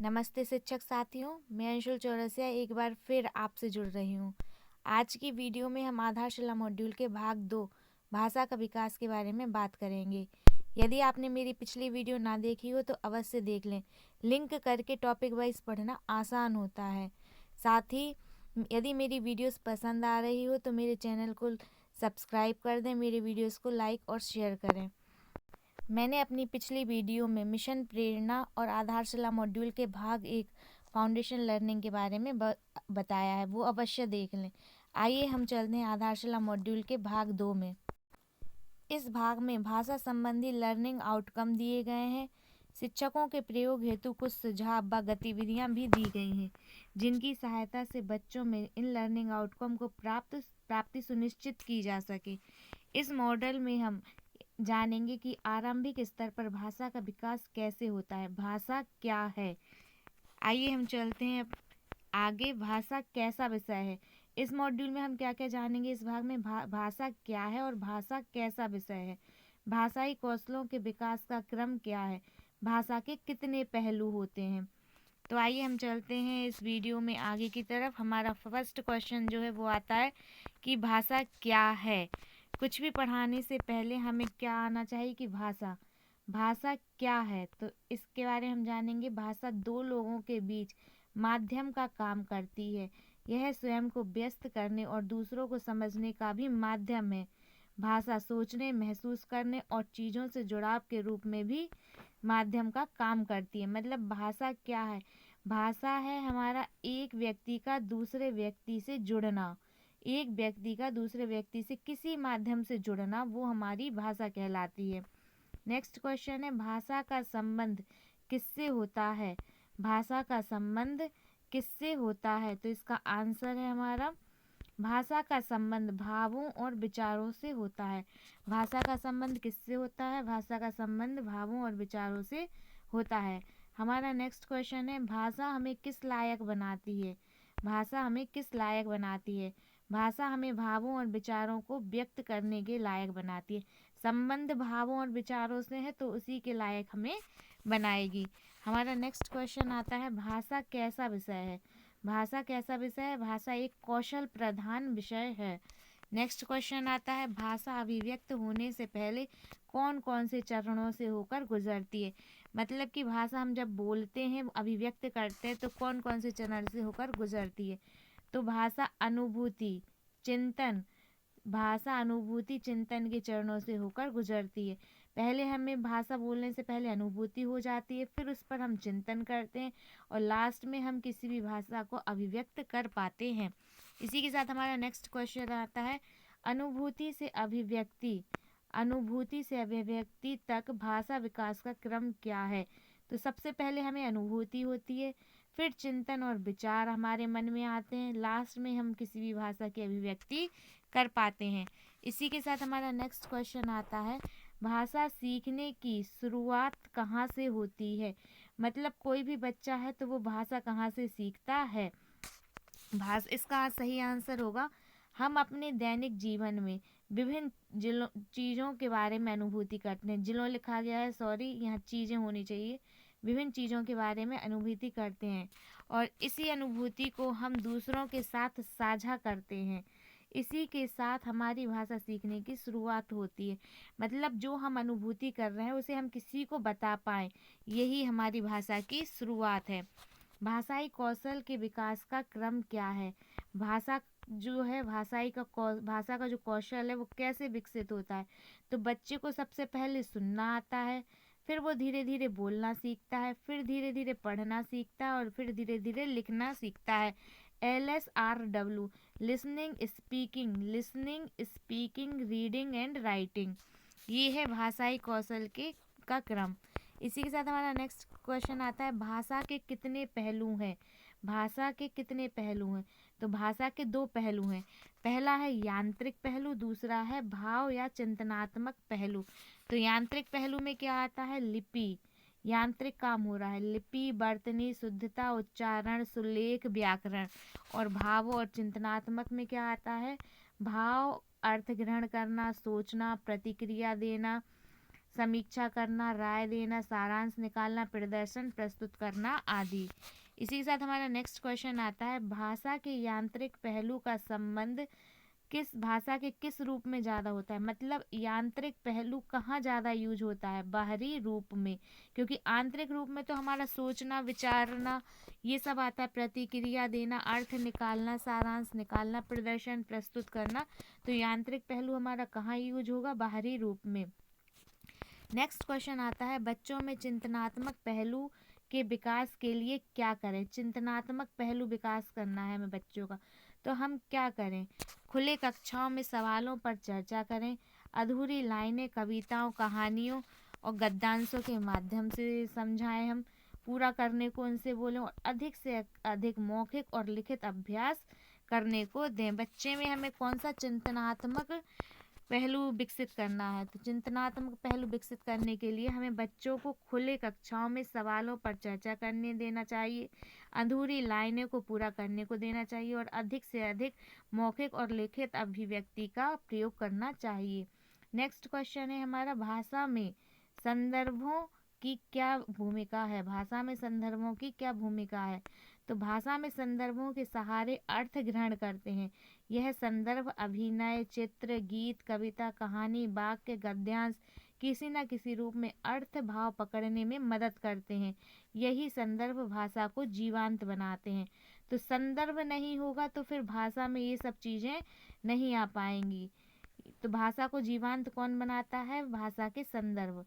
नमस्ते शिक्षक साथियों, मैं अंशुल चौरसिया एक बार फिर आपसे जुड़ रही हूँ। आज की वीडियो में हम आधारशिला मॉड्यूल के भाग 2 भाषा का विकास के बारे में बात करेंगे। यदि आपने मेरी पिछली वीडियो ना देखी हो तो अवश्य देख लें। लिंक करके टॉपिक वाइज पढ़ना आसान होता है। साथ ही यदि मेरी वीडियोस पसंद आ रही हो तो मेरे चैनल को सब्सक्राइब कर दें, मेरे वीडियोस को लाइक और शेयर करें। मैंने अपनी पिछली वीडियो में मिशन प्रेरणा और आधारशिला मॉड्यूल के भाग 1 फाउंडेशन लर्निंग के बारे में बताया है, वो अवश्य देख लें। आइए हम चलते हैं आधारशिला मॉड्यूल के भाग 2 में। इस भाग में भाषा संबंधी लर्निंग आउटकम दिए गए हैं। शिक्षकों के प्रयोग हेतु कुछ सुझाव व गतिविधियां भी दी गई हैं, जिनकी सहायता से बच्चों में इन लर्निंग आउटकम को प्राप्ति सुनिश्चित की जा सके। इस मॉडल में हम जानेंगे कि आरंभिक स्तर पर भाषा का विकास कैसे होता है, भाषा क्या है। आइए हम चलते हैं आगे। भाषा कैसा विषय है। इस मॉड्यूल में हम क्या क्या जानेंगे। इस भाग में भाषा क्या है और भाषा कैसा विषय है, भाषाई कौशलों के विकास का क्रम क्या है, भाषा के कितने पहलू होते हैं। तो आइए हम चलते हैं इस वीडियो में आगे की तरफ। हमारा फर्स्ट क्वेश्चन जो है वो आता है कि भाषा क्या है। कुछ भी पढ़ाने से पहले हमें क्या आना चाहिए कि भाषा क्या है। तो इसके बारे में हम जानेंगे। भाषा दो लोगों के बीच माध्यम का काम करती है। यह स्वयं को व्यक्त करने और दूसरों को समझने का भी माध्यम है। भाषा सोचने, महसूस करने और चीज़ों से जुड़ाव के रूप में भी माध्यम का काम करती है। मतलब भाषा क्या है। भाषा है हमारा एक व्यक्ति का दूसरे व्यक्ति से जुड़ना, एक व्यक्ति का दूसरे व्यक्ति से किसी माध्यम से जुड़ना, वो हमारी भाषा कहलाती है। नेक्स्ट क्वेश्चन है, भाषा का संबंध किससे होता है। भाषा का संबंध किससे होता है। तो इसका आंसर है हमारा, भाषा का संबंध भावों और विचारों से होता है। भाषा का संबंध किससे होता है। भाषा का संबंध भावों और विचारों से होता है। हमारा नेक्स्ट क्वेश्चन है, भाषा हमें किस लायक बनाती है। भाषा हमें किस लायक बनाती है। भाषा हमें भावों और विचारों को व्यक्त करने के लायक बनाती है। संबंध भावों और विचारों से है तो उसी के लायक हमें बनाएगी। हमारा नेक्स्ट क्वेश्चन आता है, भाषा कैसा विषय है। भाषा कैसा विषय है। भाषा एक कौशल प्रधान विषय है। नेक्स्ट क्वेश्चन आता है, भाषा अभिव्यक्त होने से पहले कौन कौन से चरणों से होकर गुजरती है। मतलब कि भाषा हम जब बोलते हैं, अभिव्यक्त करते हैं, तो कौन कौन से चरण से होकर गुजरती है। तो भाषा अनुभूति, चिंतन, भाषा अनुभूति चिंतन के चरणों से होकर गुजरती है। पहले हमें भाषा बोलने से पहले अनुभूति हो जाती है, फिर उस पर हम चिंतन करते हैं और लास्ट में हम किसी भी भाषा को अभिव्यक्त कर पाते हैं। इसी के साथ हमारा नेक्स्ट क्वेश्चन आता है, अनुभूति से अभिव्यक्ति, अनुभूति से अभिव्यक्ति तक भाषा विकास का क्रम क्या है। तो सबसे पहले हमें अनुभूति होती है, फिर चिंतन और विचार हमारे मन में आते हैं, लास्ट में हम किसी भी भाषा की अभिव्यक्ति कर पाते हैं। इसी के साथ हमारा नेक्स्ट क्वेश्चन आता है, भाषा सीखने की शुरुआत कहाँ से होती है। मतलब कोई भी बच्चा है तो वो भाषा कहाँ से सीखता है। इसका सही आंसर होगा, हम अपने दैनिक जीवन में विभिन्न चीज़ों के बारे में अनुभूति करते हैं। जिलों लिखा गया है, सॉरी, यहाँ चीज़ें होनी चाहिए। विभिन्न चीज़ों के बारे में अनुभूति करते हैं और इसी अनुभूति को हम दूसरों के साथ साझा करते हैं। इसी के साथ हमारी भाषा सीखने की शुरुआत होती है। मतलब जो हम अनुभूति कर रहे हैं उसे हम किसी को बता पाएँ, यही हमारी भाषा की शुरुआत है। भाषाई कौशल के विकास का क्रम क्या है। भाषा जो है, भाषा का जो कौशल है वो कैसे विकसित होता है। तो बच्चे को सबसे पहले सुनना आता है, फिर वो धीरे धीरे बोलना सीखता है, फिर धीरे धीरे पढ़ना सीखता है और फिर धीरे धीरे लिखना सीखता है। LSRW, listening speaking reading and writing, ये है भाषाई कौशल के का क्रम। इसी के साथ हमारा नेक्स्ट क्वेश्चन आता है, भाषा के कितने पहलू हैं। भाषा के कितने पहलू हैं। तो भाषा के दो पहलू हैं। पहला है यांत्रिक पहलू, दूसरा है भाव या चिंतनात्मक पहलू। तो यांत्रिक पहलू में क्या आता है, लिपि, यांत्रिक काम हो रहा है, लिपि, वर्तनी, शुद्धता, उच्चारण, सुलेख, व्याकरण। और भाव और चिंतनात्मक में क्या आता है, भाव, अर्थ ग्रहण करना, सोचना, प्रतिक्रिया देना, समीक्षा करना, राय देना, सारांश निकालना, प्रदर्शन प्रस्तुत करना आदि। इसी के साथ हमारा नेक्स्ट क्वेश्चन आता है, भाषा के यांत्रिक पहलू का संबंध किस भाषा के किस रूप में ज़्यादा होता है। मतलब यांत्रिक पहलू कहाँ ज़्यादा यूज होता है, बाहरी रूप में, क्योंकि आंतरिक रूप में तो हमारा सोचना, विचारना, ये सब आता है, प्रतिक्रिया देना, अर्थ निकालना, सारांश निकालना, प्रदर्शन प्रस्तुत करना। तो यांत्रिक पहलू हमारा कहाँ यूज होगा, बाहरी रूप में। नेक्स्ट क्वेश्चन आता है, बच्चों में चिंतनात्मक पहलू के विकास के लिए क्या करें। चिंतनात्मक पहलू विकास करना है हमें बच्चों का, तो हम क्या करें। खुले कक्षाओं में सवालों पर चर्चा करें, अधूरी लाइनें कविताओं, कहानियों और गद्यांशों के माध्यम से समझाएं, हम पूरा करने को उनसे बोलें, और अधिक से अधिक मौखिक और लिखित अभ्यास करने को दें। बच्चे में हमें कौन सा चिंतनात्मक पहलू विकसित करना है, तो चिंतनात्मक पहलू विकसित करने के लिए हमें बच्चों को खुले कक्षाओं में सवालों पर चर्चा करने देना चाहिए, अधूरी लाइनें को पूरा करने को देना चाहिए, और अधिक से अधिक मौखिक और लिखित अभिव्यक्ति का प्रयोग करना चाहिए। नेक्स्ट क्वेश्चन है हमारा, भाषा में संदर्भों की क्या भूमिका है। भाषा में संदर्भों की क्या भूमिका है, तो भाषा में संदर्भों के सहारे अर्थ ग्रहण करते हैं। यह संदर्भ अभिनय, चित्र, गीत, कविता, कहानी, वाक्य, गद्यांश किसी न किसी रूप में अर्थ भाव पकड़ने में मदद करते हैं। यही संदर्भ भाषा को जीवंत बनाते हैं। तो संदर्भ नहीं होगा तो फिर भाषा में ये सब चीज़ें नहीं आ पाएंगी। तो भाषा को जीवंत कौन बनाता है, भाषा के संदर्भ।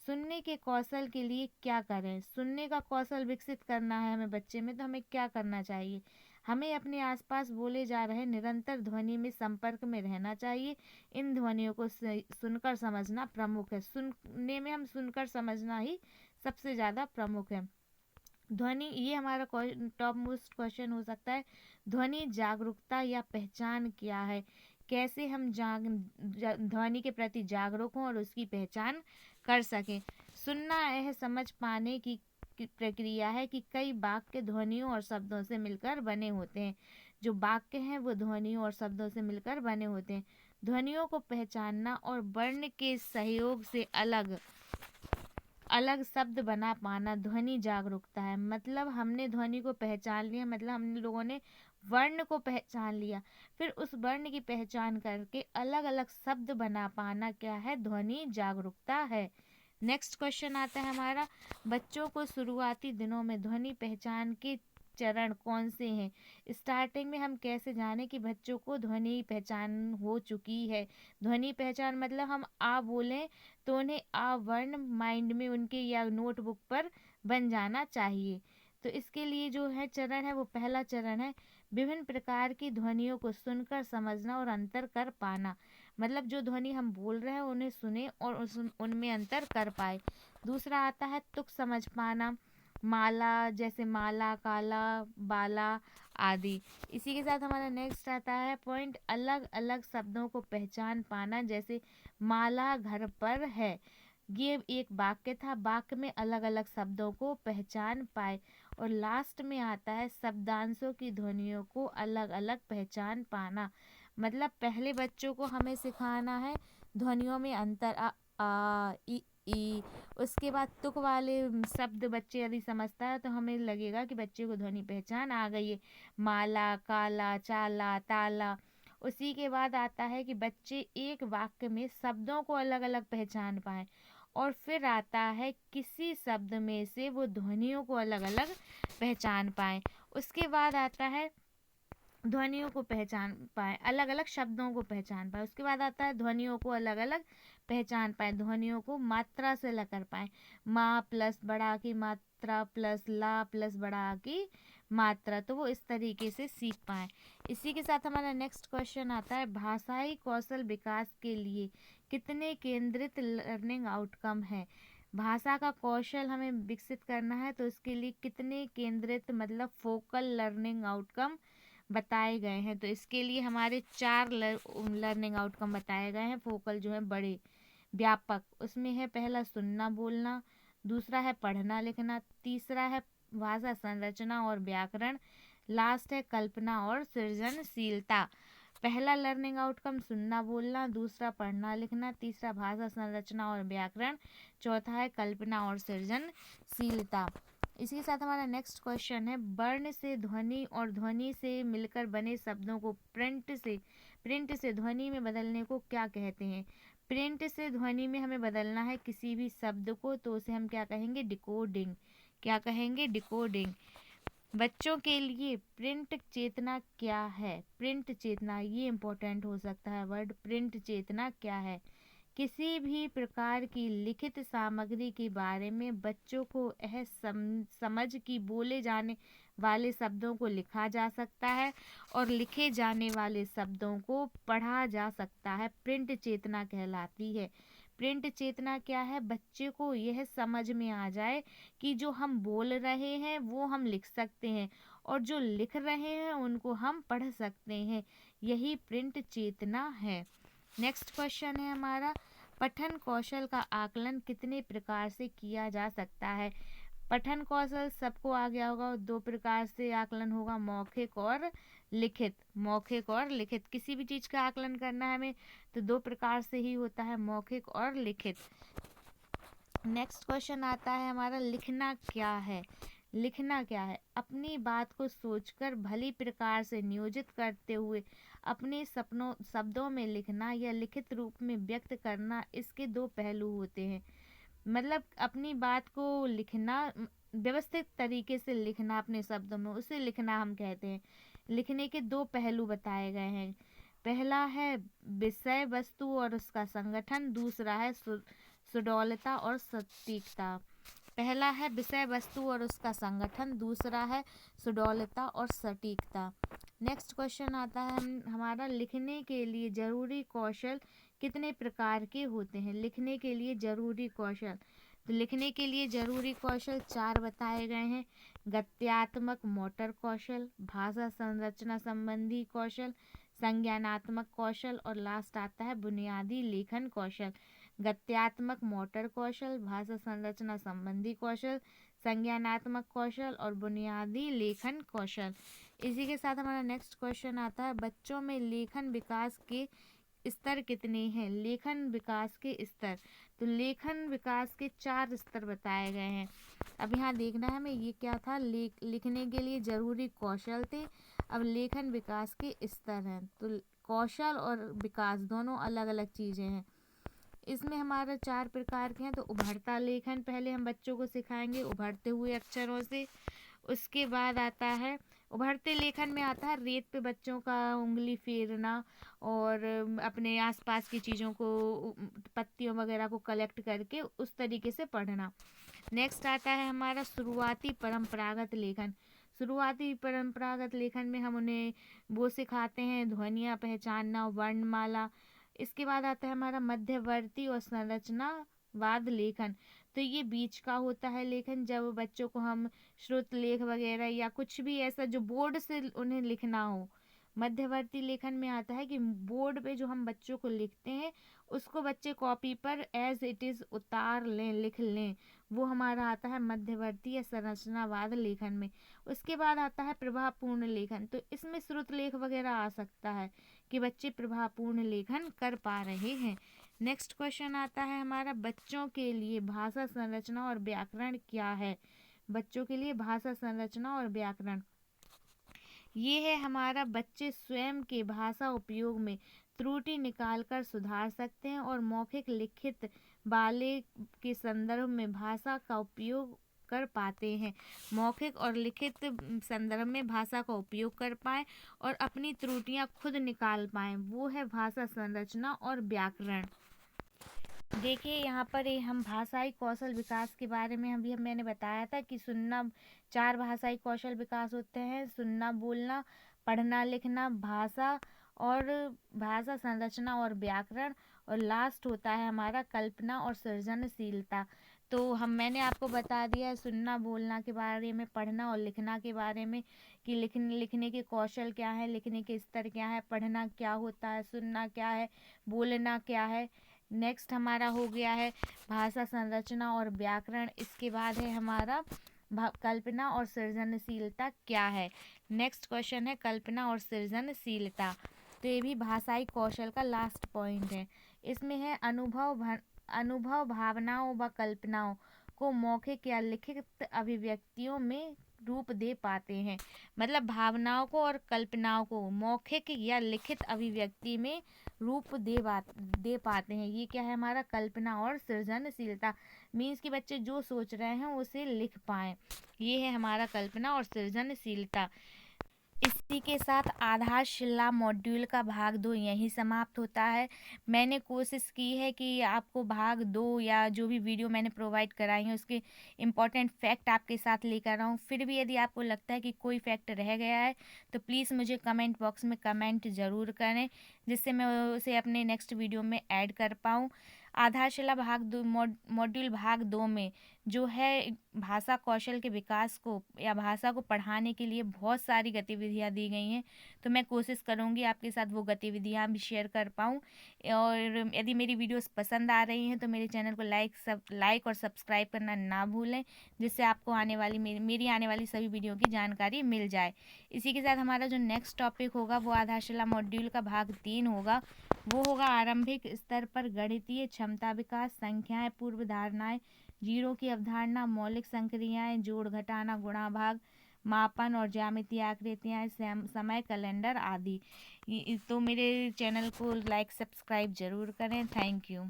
सुनने के कौशल के लिए क्या करें। सुनने का कौशल विकसित करना है हमें बच्चे में, तो हमें क्या करना चाहिए। हमें अपने आसपास बोले जा रहे निरंतर ध्वनि में संपर्क में रहना चाहिए। इन ध्वनियों को सुनकर समझना प्रमुख है। सुनने में हम सुनकर समझना ही सबसे ज़्यादा प्रमुख है। ध्वनि, ये हमारा टॉप मोस्ट क्वेश्चन हो सकता है, ध्वनि जागरूकता या पहचान क्या है। कैसे हम ध्वनि के प्रति जागरूक हों और उसकी पहचान कर सकें। सुनना यह समझ पाने की प्रक्रिया है कि कई वाक्य ध्वनियों और शब्दों से मिलकर बने होते हैं। जो वाक्य हैं वो ध्वनियों और शब्दों से मिलकर बने होते हैं। ध्वनियों को पहचानना और वर्ण के सहयोग से अलग अलग शब्द बना पाना ध्वनि जागरूकता है। मतलब हमने ध्वनि को पहचान लिया, मतलब हमने लोगों ने वर्ण को पहचान लिया, फिर उस वर्ण की पहचान करके अलग अलग शब्द बना पाना क्या है, ध्वनि जागरूकता है। नेक्स्ट क्वेश्चन आता है हमारा, बच्चों को शुरुआती दिनों में ध्वनि पहचान के चरण कौन से हैं। स्टार्टिंग में हम कैसे जाने कि बच्चों को ध्वनि पहचान हो चुकी है। ध्वनि पहचान मतलब हम आ बोलें तो उन्हें आ वर्ण माइंड में उनके या नोटबुक पर बन जाना चाहिए। तो इसके लिए जो है चरण है वो पहला चरण है, विभिन्न प्रकार की ध्वनियों को सुनकर समझना और अंतर कर पाना। मतलब जो ध्वनि हम बोल रहे हैं उन्हें सुने और उनमें अंतर कर पाए। दूसरा आता है तुक समझ पाना, माला जैसे माला, काला, बाला आदि। इसी के साथ हमारा नेक्स्ट आता है पॉइंट, अलग अलग शब्दों को पहचान पाना, जैसे माला घर पर है, ये एक वाक्य था, वाक्य में अलग अलग शब्दों को पहचान पाए। और लास्ट में आता है शब्दांशों की ध्वनियों को अलग अलग पहचान पाना। मतलब पहले बच्चों को हमें सिखाना है ध्वनियों में अंतर, आ ई। उसके बाद तुक वाले शब्द बच्चे यदि समझता है तो हमें लगेगा कि बच्चे को ध्वनि पहचान आ गई है, माला, काला, चाला, ताला। उसी के बाद आता है कि बच्चे एक वाक्य में शब्दों को अलग अलग पहचान पाएं, और फिर आता है किसी शब्द में से वो ध्वनियों को अलग अलग पहचान पाएं। उसके बाद आता है ध्वनियों को पहचान पाए, अलग अलग शब्दों को पहचान पाए। उसके बाद आता है ध्वनियों को अलग अलग पहचान पाए, ध्वनियों को मात्रा से अलग कर पाए। माँ प्लस बड़ा की मात्रा प्लस ला प्लस बड़ा की मात्रा, तो वो इस तरीके से सीख पाए। इसी के साथ हमारा नेक्स्ट क्वेश्चन आता है, भाषाई कौशल विकास के लिए कितने केंद्रित लर्निंग आउटकम है। भाषा का कौशल हमें विकसित करना है तो इसके लिए कितने केंद्रित मतलब फोकल लर्निंग आउटकम बताए गए हैं। तो इसके लिए हमारे 4 लर्निंग आउटकम बताए गए हैं, फोकल जो है बड़े व्यापक। उसमें है पहला सुनना बोलना, दूसरा है पढ़ना लिखना, तीसरा है भाषा संरचना और व्याकरण, लास्ट है कल्पना और सृजनशीलता। पहला लर्निंग आउटकम सुनना बोलना, दूसरा पढ़ना लिखना, तीसरा भाषा संरचना और व्याकरण, चौथा है कल्पना और सृजनशीलता। इसी के साथ हमारा नेक्स्ट क्वेश्चन है, वर्ण से ध्वनि और ध्वनि से मिलकर बने शब्दों को प्रिंट से ध्वनि में बदलने को क्या कहते हैं? प्रिंट से ध्वनि में हमें बदलना है किसी भी शब्द को, तो उसे हम क्या कहेंगे? डिकोडिंग। क्या कहेंगे? डिकोडिंग। बच्चों के लिए प्रिंट चेतना क्या है? प्रिंट चेतना, ये इम्पोर्टेंट हो सकता है वर्ड। प्रिंट चेतना क्या है? किसी भी प्रकार की लिखित सामग्री के बारे में बच्चों को यह समझ कि बोले जाने वाले शब्दों को लिखा जा सकता है और लिखे जाने वाले शब्दों को पढ़ा जा सकता है, प्रिंट चेतना कहलाती है। प्रिंट चेतना क्या है? बच्चे को यह समझ में आ जाए कि जो हम बोल रहे हैं वो हम लिख सकते हैं और जो लिख रहे हैं उनको हम पढ़ सकते हैं, यही प्रिंट चेतना है। नेक्स्ट क्वेश्चन है हमारा, पठन कौशल का आकलन कितने प्रकार से किया जा सकता है? पठन कौशल सबको आ गया होगा, दो प्रकार से आकलन होगा, मौखिक और लिखित। मौखिक और लिखित, किसी भी चीज़ का आकलन करना है हमें तो दो प्रकार से ही होता है, मौखिक और लिखित। नेक्स्ट क्वेश्चन आता है हमारा, लिखना क्या है? लिखना क्या है? अपनी बात को सोचकर भली प्रकार से नियोजित करते हुए अपने शब्दों में लिखना या लिखित रूप में व्यक्त करना, इसके दो पहलू होते हैं। मतलब अपनी बात को लिखना, व्यवस्थित तरीके से लिखना अपने शब्दों में, उसे लिखना हम कहते हैं। लिखने के दो पहलू बताए गए हैं, पहला है विषय वस्तु और उसका संगठन, दूसरा है सुडौलता और सटीकता। पहला है विषय वस्तु और उसका संगठन, दूसरा है सुडौलता और सटीकता। नेक्स्ट क्वेश्चन आता है हमारा, लिखने के लिए जरूरी कौशल कितने प्रकार के होते हैं? लिखने के लिए जरूरी कौशल, तो लिखने के लिए जरूरी कौशल 4 बताए गए हैं, गद्यात्मक मोटर कौशल, भाषा संरचना संबंधी कौशल, संज्ञानात्मक कौशल और लास्ट आता है बुनियादी लेखन कौशल। गद्यात्मक मोटर कौशल, भाषा संरचना संबंधी कौशल, संज्ञानात्मक कौशल और बुनियादी लेखन कौशल। इसी के साथ हमारा नेक्स्ट क्वेश्चन आता है, बच्चों में लेखन विकास के स्तर कितने हैं? लेखन विकास के स्तर, तो लेखन विकास के 4 स्तर बताए गए हैं। अब यहाँ देखना है हमें ये क्या था, लिखने के लिए जरूरी कौशल थे, अब लेखन विकास के स्तर हैं। तो कौशल और विकास दोनों अलग अलग चीज़ें हैं। इसमें हमारा 4 प्रकार के हैं, तो उभरता लेखन पहले हम बच्चों को सिखाएंगे, उभरते हुए अक्षरों से। उसके बाद आता है, उभरते लेखन में आता है रेत पे बच्चों का उंगली फेरना और अपने आसपास की चीज़ों को, पत्तियों वगैरह को कलेक्ट करके उस तरीके से पढ़ना। नेक्स्ट आता है हमारा शुरुआती परंपरागत लेखन। शुरुआती परंपरागत लेखन में हम उन्हें वो सिखाते हैं ध्वनियाँ पहचानना, वर्णमाला। इसके बाद आता है हमारा मध्यवर्ती और संरचनावाद लेखन, तो ये बीच का होता है लेखन, जब बच्चों को हम श्रुत लेख वगैरह या कुछ भी ऐसा जो बोर्ड से उन्हें लिखना हो। मध्यवर्ती लेखन में आता है कि बोर्ड पे जो हम बच्चों को लिखते हैं उसको बच्चे कॉपी पर एज इट इज़ उतार लें, लिख लें, वो हमारा आता है मध्यवर्ती या संरचनावाद लेखन में। उसके बाद आता है प्रभावपूर्ण लेखन, तो इसमें श्रुत लेख वगैरह आ सकता है कि बच्चे प्रभावपूर्ण लेखन कर पा रहे हैं। नेक्स्ट क्वेश्चन आता है हमारा, बच्चों के लिए भाषा संरचना और व्याकरण क्या है? बच्चों के लिए भाषा संरचना और व्याकरण ये है हमारा, बच्चे स्वयं के भाषा उपयोग में त्रुटि निकालकर सुधार सकते हैं और मौखिक लिखित वाले के संदर्भ में भाषा का उपयोग कर पाते हैं, मौखिक और लिखित संदर्भ में भाषा का उपयोग कर पाएँ और अपनी त्रुटियां खुद निकाल पाएँ, वो है भाषा संरचना और व्याकरण। देखिए यहाँ पर हम भाषाई कौशल विकास के बारे में अभी मैंने बताया था कि सुनना, 4 भाषाई कौशल विकास होते हैं, सुनना बोलना, पढ़ना लिखना, भाषा और भाषा संरचना और व्याकरण, और लास्ट होता है हमारा कल्पना और सृजनशीलता। तो मैंने आपको बता दिया है सुनना बोलना के बारे में, पढ़ना और लिखना के बारे में कि लिखने के कौशल क्या है, लिखने के स्तर क्या है, पढ़ना क्या होता है, सुनना क्या है, बोलना क्या है। नेक्स्ट हमारा हो गया है भाषा संरचना और व्याकरण। इसके बाद है हमारा कल्पना और सृजनशीलता क्या है। नेक्स्ट क्वेश्चन है कल्पना और सृजनशीलता। तो ये भी भाषाई कौशल का लास्ट पॉइंट है। इसमें है अनुभव भावनाओं व कल्पनाओं को मौखिक या लिखित अभिव्यक्तियों में रूप दे पाते हैं। मतलब भावनाओं को और कल्पनाओं को मौखिक या लिखित अभिव्यक्ति में रूप दे पाते हैं। ये क्या है हमारा कल्पना और सृजनशीलता। मीन्स कि बच्चे जो सोच रहे हैं उसे लिख पाएँ, ये है हमारा कल्पना और सृजनशीलता। इसी के साथ आधारशिला मॉड्यूल का भाग 2 यहीं समाप्त होता है। मैंने कोशिश की है कि आपको भाग 2 या जो भी वीडियो मैंने प्रोवाइड कराई है उसके इम्पॉर्टेंट फैक्ट आपके साथ लेकर आऊँ। फिर भी यदि आपको लगता है कि कोई फैक्ट रह गया है तो प्लीज़ मुझे कमेंट बॉक्स में कमेंट ज़रूर करें, जिससे मैं उसे अपने नेक्स्ट वीडियो में ऐड कर पाऊँ। आधारशिला भाग 2 मॉड्यूल भाग 2 में जो है भाषा कौशल के विकास को या भाषा को पढ़ाने के लिए बहुत सारी गतिविधियाँ दी गई हैं, तो मैं कोशिश करूँगी आपके साथ वो गतिविधियाँ भी शेयर कर पाऊँ। और यदि मेरी वीडियोस पसंद आ रही हैं तो मेरे चैनल को लाइक और सब्सक्राइब करना ना भूलें, जिससे आपको आने वाली मेरी आने वाली सभी वीडियो की जानकारी मिल जाए। इसी के साथ हमारा जो नेक्स्ट टॉपिक होगा वो आधारशिला मॉड्यूल का भाग 3 होगा। वो होगा आरंभिक स्तर पर गणितीय क्षमता विकास, संख्याएं, पूर्व धारणाएं, जीरो की अवधारणा, मौलिक संक्रियाएं, जोड़ घटाना, गुणा भाग, मापन और ज्यामितीय आकृतियां, समय, कैलेंडर आदि। तो मेरे चैनल को लाइक सब्सक्राइब ज़रूर करें। Thank you.